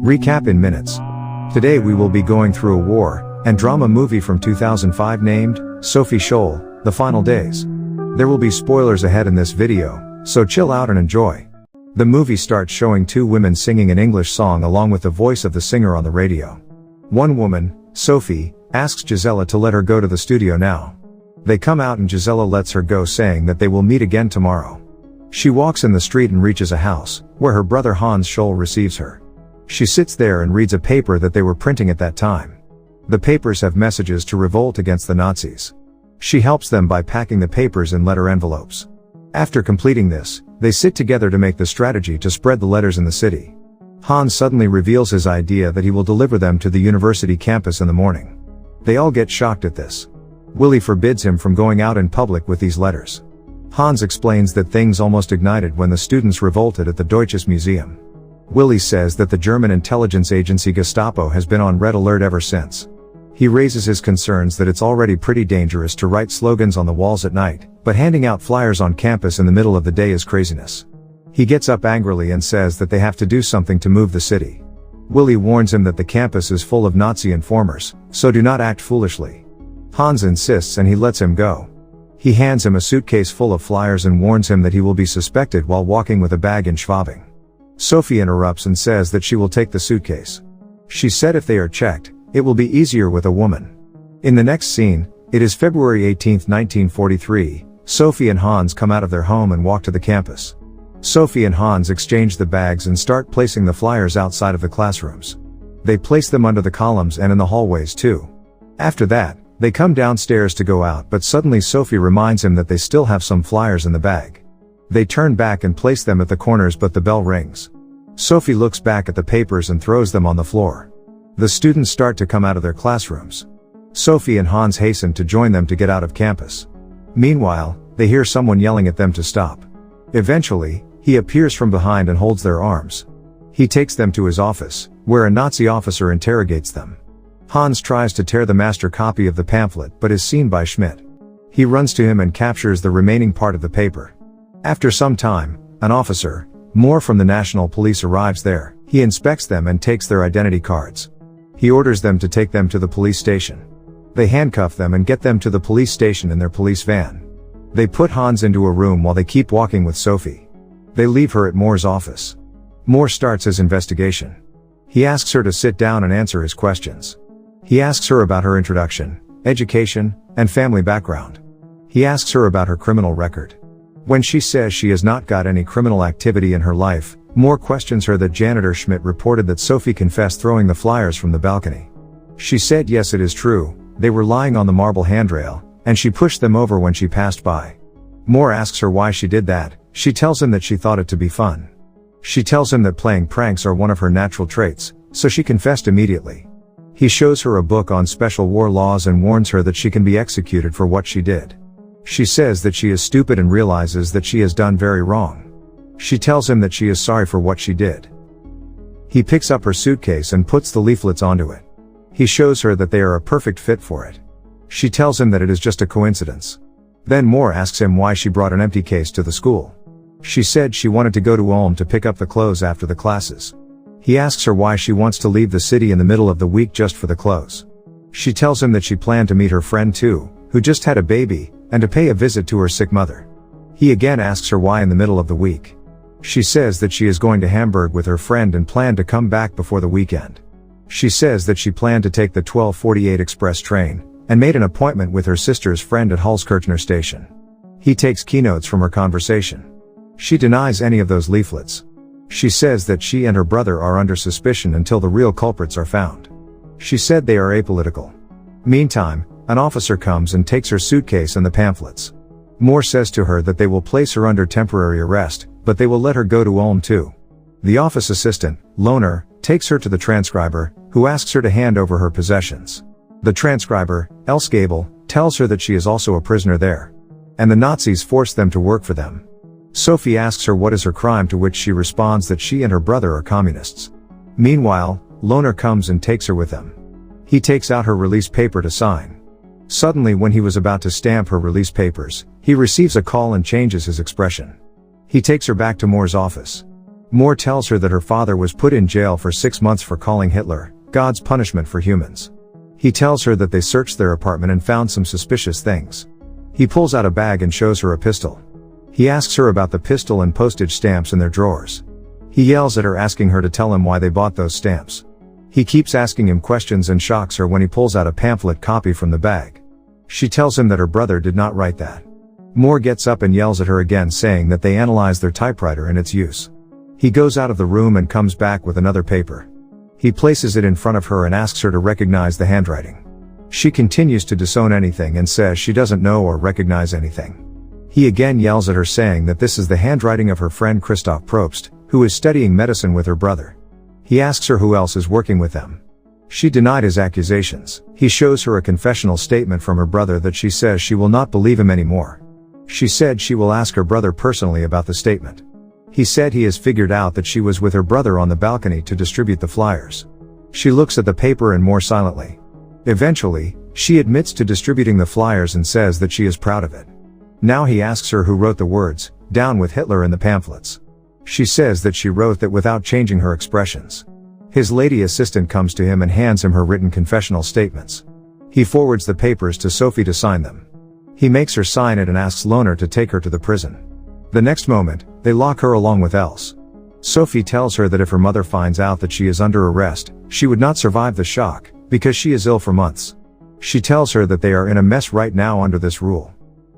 Recap in minutes. Today we will be going through a war and drama movie from 2005 named Sophie Scholl, The Final Days. There will be spoilers ahead in this video, so chill out and enjoy. The movie starts showing two women singing an English song along with the voice of the singer on the radio. One woman, Sophie, asks Gisela to let her go to the studio now. They come out and Gisela lets her go, saying that they will meet again tomorrow. She walks in the street and reaches a house, where her brother Hans Scholl receives her. She sits there and reads a paper that they were printing at that time. The papers have messages to revolt against the Nazis. She helps them by packing the papers in letter envelopes. After completing this, they sit together to make the strategy to spread the letters in the city. Hans suddenly reveals his idea that he will deliver them to the university campus in the morning. They all get shocked at this. Willie forbids him from going out in public with these letters. Hans explains that things almost ignited when the students revolted at the Deutsches Museum. Willie says that the German intelligence agency Gestapo has been on red alert ever since. He raises his concerns that it's already pretty dangerous to write slogans on the walls at night, but handing out flyers on campus in the middle of the day is craziness. He gets up angrily and says that they have to do something to move the city. Willie warns him that the campus is full of Nazi informers, so do not act foolishly. Hans insists and he lets him go. He hands him a suitcase full of flyers and warns him that he will be suspected while walking with a bag in Schwabing. Sophie interrupts and says that she will take the suitcase. She said if they are checked, it will be easier with a woman. In the next scene, it is February 18, 1943, Sophie and Hans come out of their home and walk to the campus. Sophie and Hans exchange the bags and start placing the flyers outside of the classrooms. They place them under the columns and in the hallways too. After that, they come downstairs to go out, but suddenly Sophie reminds him that they still have some flyers in the bag. They turn back and place them at the corners, but the bell rings. Sophie looks back at the papers and throws them on the floor. The students start to come out of their classrooms. Sophie and Hans hasten to join them to get out of campus. Meanwhile, they hear someone yelling at them to stop. Eventually, he appears from behind and holds their arms. He takes them to his office, where a Nazi officer interrogates them. Hans tries to tear the master copy of the pamphlet but is seen by Schmidt. He runs to him and captures the remaining part of the paper. After some time, an officer, Moore from the National Police, arrives there. He inspects them and takes their identity cards. He orders them to take them to the police station. They handcuff them and get them to the police station in their police van. They put Hans into a room while they keep walking with Sophie. They leave her at Moore's office. Moore starts his investigation. He asks her to sit down and answer his questions. He asks her about her introduction, education, and family background. He asks her about her criminal record. When she says she has not got any criminal activity in her life, Moore questions her that janitor Schmidt reported that Sophie confessed throwing the flyers from the balcony. She said yes, it is true, they were lying on the marble handrail, and she pushed them over when she passed by. Moore asks her why she did that. She tells him that she thought it to be fun. She tells him that playing pranks are one of her natural traits, so she confessed immediately. He shows her a book on special war laws and warns her that she can be executed for what she did. She says that she is stupid and realizes that she has done very wrong. She tells him that she is sorry for what she did. He picks up her suitcase and puts the leaflets onto it. He shows her that they are a perfect fit for it. She tells him that it is just a coincidence. Then Moore asks him why she brought an empty case to the school. She said she wanted to go to Ulm to pick up the clothes after the classes. He asks her why she wants to leave the city in the middle of the week just for the clothes. She tells him that she planned to meet her friend too, who just had a baby, and to pay a visit to her sick mother. He again asks her why in the middle of the week. She says that she is going to Hamburg with her friend and planned to come back before the weekend. She says that she planned to take the 12:48 express train, and made an appointment with her sister's friend at Holzkirchner station. He takes keynotes from her conversation. She denies any of those leaflets. She says that she and her brother are under suspicion until the real culprits are found. She said they are apolitical. Meantime, an officer comes and takes her suitcase and the pamphlets. Moore says to her that they will place her under temporary arrest, but they will let her go to Ulm too. The office assistant, Lohner, takes her to the transcriber, who asks her to hand over her possessions. The transcriber, Else Gable, tells her that she is also a prisoner there. And the Nazis force them to work for them. Sophie asks her what is her crime, to which she responds that she and her brother are communists. Meanwhile, Lohner comes and takes her with him. He takes out her release paper to sign. Suddenly, when he was about to stamp her release papers, he receives a call and changes his expression. He takes her back to Moore's office. Moore tells her that her father was put in jail for 6 months for calling Hitler God's punishment for humans. He tells her that they searched their apartment and found some suspicious things. He pulls out a bag and shows her a pistol. He asks her about the pistol and postage stamps in their drawers. He yells at her, asking her to tell him why they bought those stamps. He keeps asking him questions and shocks her when he pulls out a pamphlet copy from the bag. She tells him that her brother did not write that. Moore gets up and yells at her again, saying that they analyzed their typewriter and its use. He goes out of the room and comes back with another paper. He places it in front of her and asks her to recognize the handwriting. She continues to disown anything and says she doesn't know or recognize anything. He again yells at her, saying that this is the handwriting of her friend Christoph Probst, who is studying medicine with her brother. He asks her who else is working with them. She denied his accusations. He shows her a confessional statement from her brother that she says she will not believe him anymore. She said she will ask her brother personally about the statement. He said he has figured out that she was with her brother on the balcony to distribute the flyers. She looks at the paper and more silently. Eventually, she admits to distributing the flyers and says that she is proud of it. Now he asks her who wrote the words, "Down with Hitler," in the pamphlets. She says that she wrote that without changing her expressions. His lady assistant comes to him and hands him her written confessional statements. He forwards the papers to Sophie to sign them. He makes her sign it and asks Lohner to take her to the prison. The next moment, they lock her along with Else. Sophie tells her that if her mother finds out that she is under arrest, she would not survive the shock, because she is ill for months. She tells her that they are in a mess right now under this rule.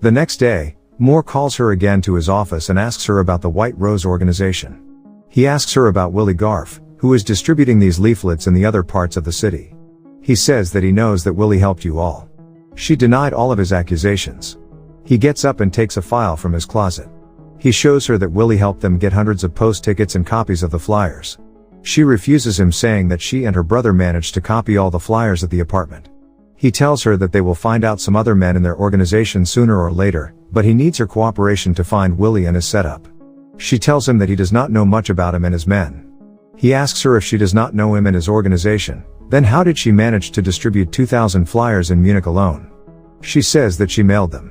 The next day, Moore calls her again to his office and asks her about the White Rose organization. He asks her about Willie Garf, who is distributing these leaflets in the other parts of the city. He says that he knows that Willie helped you all. She denied all of his accusations. He gets up and takes a file from his closet. He shows her that Willie helped them get hundreds of post tickets and copies of the flyers. She refuses him, saying that she and her brother managed to copy all the flyers at the apartment. He tells her that they will find out some other men in their organization sooner or later, but he needs her cooperation to find Willie and his setup. She tells him that he does not know much about him and his men. He asks her if she does not know him and his organization, then how did she manage to distribute 2,000 flyers in Munich alone? She says that she mailed them.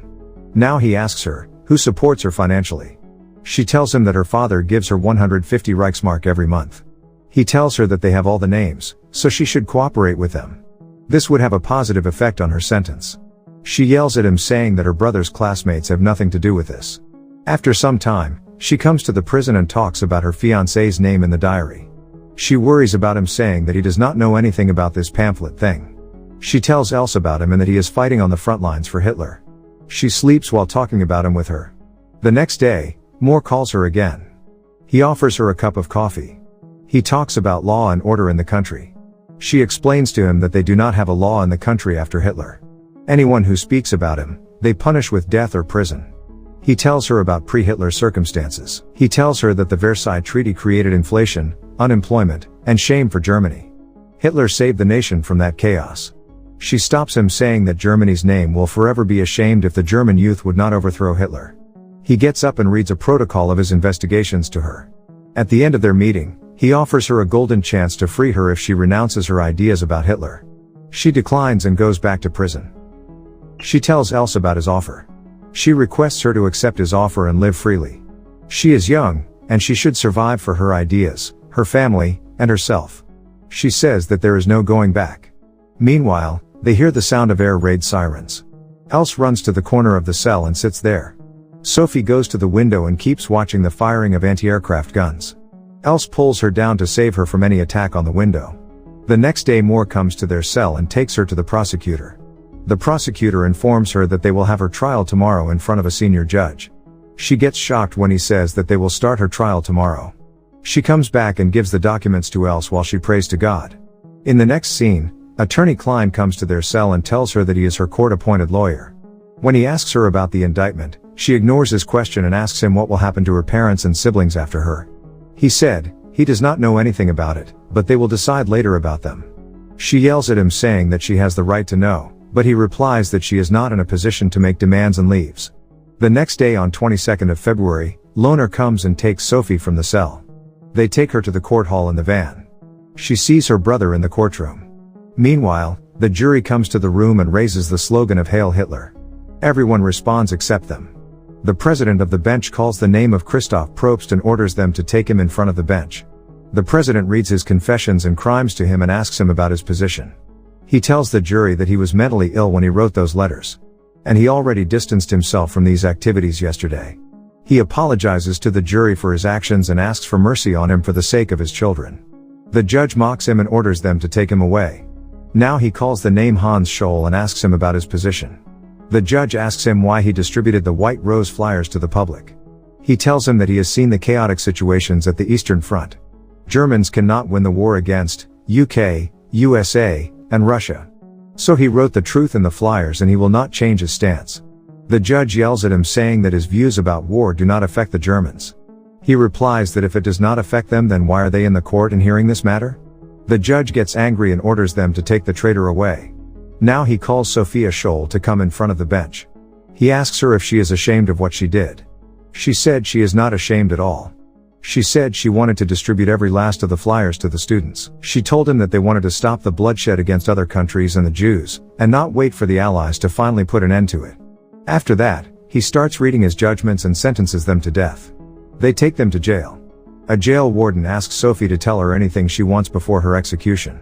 Now he asks her, who supports her financially. She tells him that her father gives her 150 Reichsmark every month. He tells her that they have all the names, so she should cooperate with them. This would have a positive effect on her sentence. She yells at him, saying that her brother's classmates have nothing to do with this. After some time, she comes to the prison and talks about her fiancé's name in the diary. She worries about him, saying that he does not know anything about this pamphlet thing. She tells Else about him and that he is fighting on the front lines for Hitler. She sleeps while talking about him with her. The next day, Moore calls her again. He offers her a cup of coffee. He talks about law and order in the country. She explains to him that they do not have a law in the country after Hitler. Anyone who speaks about him, they punish with death or prison. He tells her about pre-Hitler circumstances. He tells her that the Versailles Treaty created inflation, unemployment, and shame for Germany. Hitler saved the nation from that chaos. She stops him, saying that Germany's name will forever be ashamed if the German youth would not overthrow Hitler. He gets up and reads a protocol of his investigations to her. At the end of their meeting, he offers her a golden chance to free her if she renounces her ideas about Hitler. She declines and goes back to prison. She tells Else about his offer. She requests her to accept his offer and live freely. She is young, and she should survive for her ideas, her family, and herself. She says that there is no going back. Meanwhile, they hear the sound of air raid sirens. Else runs to the corner of the cell and sits there. Sophie goes to the window and keeps watching the firing of anti-aircraft guns. Else pulls her down to save her from any attack on the window. The next day, Moore comes to their cell and takes her to the prosecutor. The prosecutor informs her that they will have her trial tomorrow in front of a senior judge. She gets shocked when he says that they will start her trial tomorrow. She comes back and gives the documents to Else while she prays to God. In the next scene, Attorney Klein comes to their cell and tells her that he is her court-appointed lawyer. When he asks her about the indictment, she ignores his question and asks him what will happen to her parents and siblings after her. He said, he does not know anything about it, but they will decide later about them. She yells at him, saying that she has the right to know, but he replies that she is not in a position to make demands and leaves. The next day, on 22nd of February, Lohner comes and takes Sophie from the cell. They take her to the court hall in the van. She sees her brother in the courtroom. Meanwhile, the jury comes to the room and raises the slogan of Hail Hitler. Everyone responds except them. The president of the bench calls the name of Christoph Probst and orders them to take him in front of the bench. The president reads his confessions and crimes to him and asks him about his position. He tells the jury that he was mentally ill when he wrote those letters. And he already distanced himself from these activities yesterday. He apologizes to the jury for his actions and asks for mercy on him for the sake of his children. The judge mocks him and orders them to take him away. Now he calls the name Hans Scholl and asks him about his position. The judge asks him why he distributed the white rose flyers to the public. He tells him that he has seen the chaotic situations at the Eastern Front. Germans cannot win the war against UK, USA, and Russia. So he wrote the truth in the flyers and he will not change his stance. The judge yells at him saying that his views about war do not affect the Germans. He replies that if it does not affect them, then why are they in the court and hearing this matter? The judge gets angry and orders them to take the traitor away. Now he calls Sophia Scholl to come in front of the bench. He asks her if she is ashamed of what she did. She said she is not ashamed at all. She said she wanted to distribute every last of the flyers to the students. She told him that they wanted to stop the bloodshed against other countries and the Jews, and not wait for the Allies to finally put an end to it. After that, he starts reading his judgments and sentences them to death. They take them to jail. A jail warden asks Sophie to tell her anything she wants before her execution.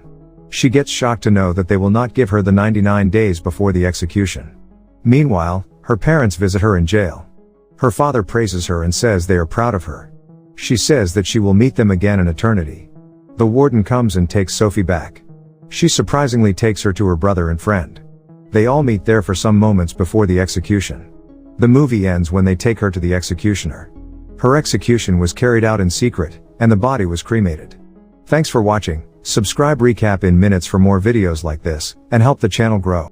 She gets shocked to know that they will not give her the 99 days before the execution. Meanwhile, her parents visit her in jail. Her father praises her and says they are proud of her. She says that she will meet them again in eternity. The warden comes and takes Sophie back. She surprisingly takes her to her brother and friend. They all meet there for some moments before the execution. The movie ends when they take her to the executioner. Her execution was carried out in secret, and the body was cremated. Thanks for watching. Subscribe recap in minutes for more videos like this, and help the channel grow.